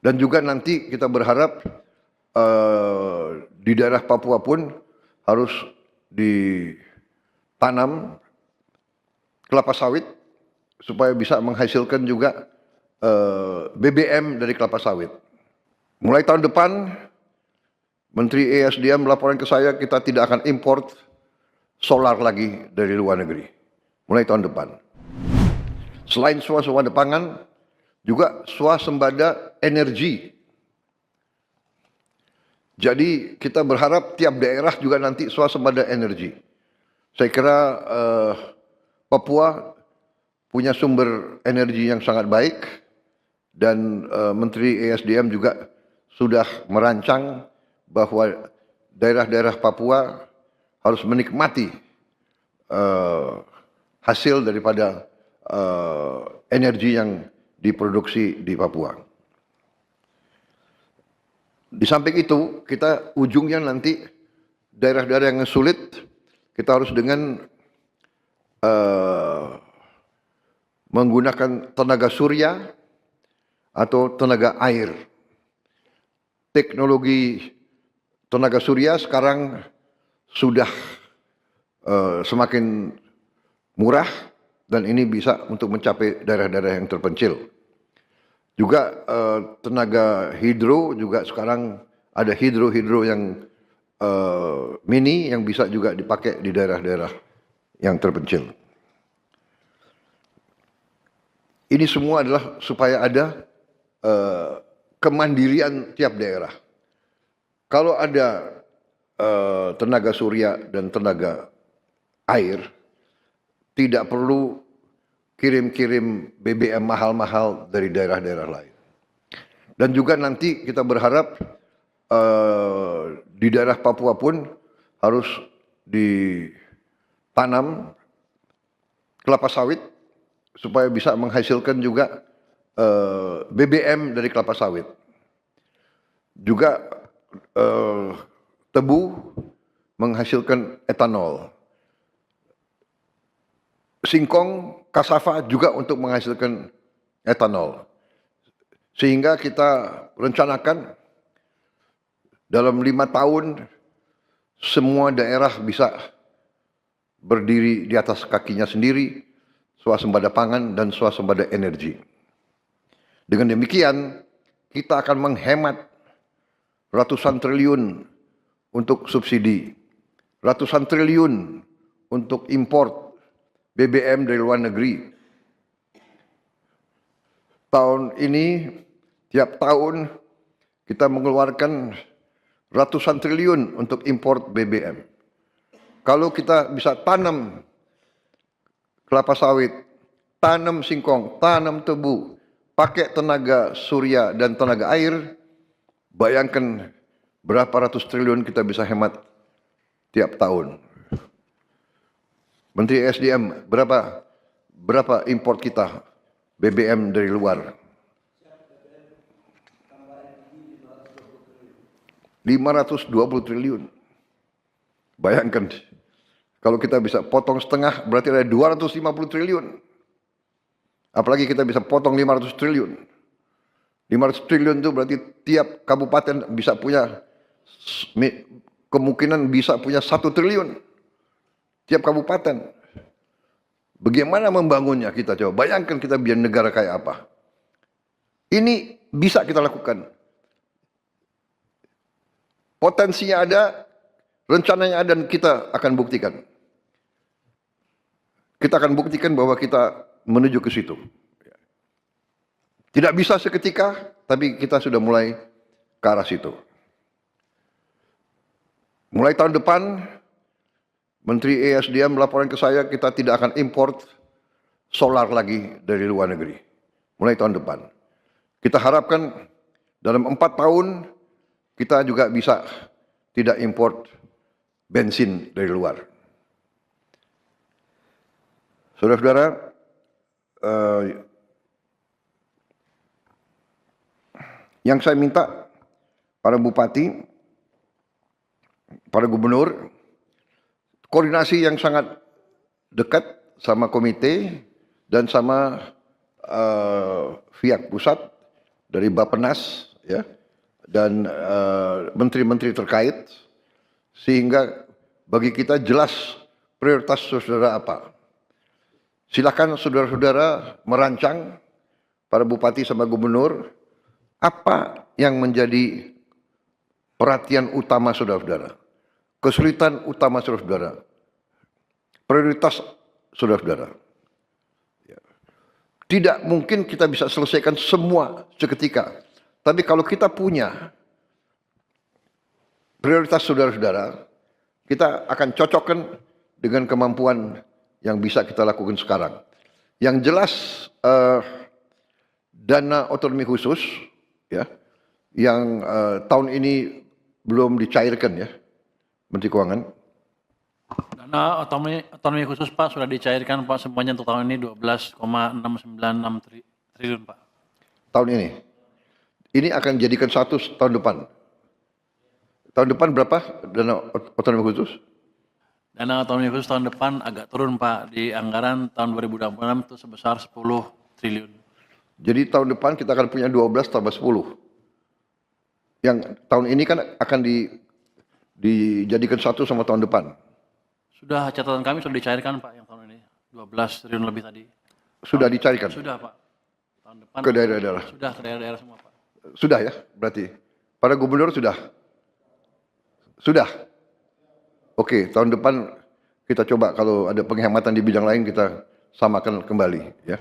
Dan juga nanti kita berharap di daerah Papua pun harus ditanam kelapa sawit supaya bisa menghasilkan juga BBM dari kelapa sawit. Mulai tahun depan, Menteri ESDM melaporkan ke saya kita tidak akan import solar lagi dari luar negeri. Mulai tahun depan. Selain swasembada pangan, juga swasembada energi. Jadi kita berharap tiap daerah juga nanti swasembada energi. Saya kira Papua punya sumber energi yang sangat baik dan Menteri ESDM juga sudah merancang bahwa daerah-daerah Papua harus menikmati hasil daripada energi yang diproduksi di Papua. Di samping itu, kita ujungnya nanti daerah-daerah yang sulit, kita harus dengan menggunakan tenaga surya atau tenaga air. Teknologi tenaga surya sekarang sudah semakin murah dan ini bisa untuk mencapai daerah-daerah yang terpencil. Juga tenaga hidro juga sekarang ada hidro yang mini yang bisa juga dipakai di daerah-daerah yang terpencil. Ini semua adalah supaya ada kemandirian tiap daerah. Kalau ada tenaga surya dan tenaga air, tidak perlu kirim-kirim BBM mahal-mahal dari daerah-daerah lain. Dan juga nanti kita berharap di daerah Papua pun harus ditanam kelapa sawit supaya bisa menghasilkan juga BBM dari kelapa sawit. Juga tebu menghasilkan etanol. Singkong, kasava juga untuk menghasilkan etanol. Sehingga kita rencanakan dalam 5 tahun semua daerah bisa berdiri di atas kakinya sendiri, swasembada pangan dan swasembada energi. Dengan demikian, kita akan menghemat ratusan triliun untuk subsidi, ratusan triliun untuk import BBM dari luar negeri. Tahun ini, tiap tahun kita mengeluarkan ratusan triliun untuk import BBM. Kalau kita bisa tanam kelapa sawit, tanam singkong, tanam tebu, pakai tenaga surya dan tenaga air, bayangkan berapa ratus triliun kita bisa hemat tiap tahun. Menteri SDM, berapa import kita BBM dari luar? 520 triliun. Bayangkan, kalau kita bisa potong setengah berarti ada 250 triliun. Apalagi kita bisa potong 500 triliun. 500 triliun itu berarti tiap kabupaten bisa punya, kemungkinan bisa punya 1 triliun. Tiap kabupaten. Bagaimana membangunnya kita coba? Bayangkan kita biar negara kayak apa. Ini bisa kita lakukan. Potensinya ada, rencananya ada dan kita akan buktikan. Kita akan buktikan bahwa kita menuju ke situ. Tidak bisa seketika, tapi kita sudah mulai ke arah situ. Mulai tahun depan, Menteri ESDM melaporkan ke saya kita tidak akan import solar lagi dari luar negeri. Mulai tahun depan. Kita harapkan dalam 4 tahun kita juga bisa tidak import bensin dari luar. Saudara-saudara, yang saya minta para bupati, para gubernur, koordinasi yang sangat dekat sama komite dan sama pihak pusat dari Bappenas ya, dan menteri-menteri terkait, sehingga bagi kita jelas prioritas saudara apa. Silakan saudara-saudara merancang, para bupati sama gubernur, apa yang menjadi perhatian utama saudara-saudara, kesulitan utama saudara-saudara, prioritas saudara-saudara. Tidak mungkin kita bisa selesaikan semua seketika. Tapi kalau kita punya prioritas saudara-saudara, kita akan cocokkan dengan kemampuan yang bisa kita lakukan sekarang. Yang jelas dana otonomi khusus, ya, yang tahun ini belum dicairkan, ya, Menteri Keuangan. Dana otonomi khusus Pak sudah dicairkan Pak semuanya untuk tahun ini 12,696 triliun Pak. Tahun ini. Ini akan dijadikan satu tahun depan. Tahun depan berapa dana otonomi khusus? Dana otonomi khusus tahun depan agak turun Pak. Di anggaran tahun 2026 itu sebesar 10 triliun. Jadi tahun depan kita akan punya 12 tambah 10. Yang tahun ini kan akan dijadikan satu sama tahun depan. Sudah catatan kami sudah dicairkan Pak yang tahun ini. 12 triliun lebih tadi. Sudah dicarikan? Sudah Pak. Tahun depan ke daerah-daerah? Sudah ke daerah-daerah semua Pak. Sudah ya berarti? Para gubernur sudah? Sudah? Oke, tahun depan kita coba kalau ada penghematan di bidang lain kita samakan kembali, ya.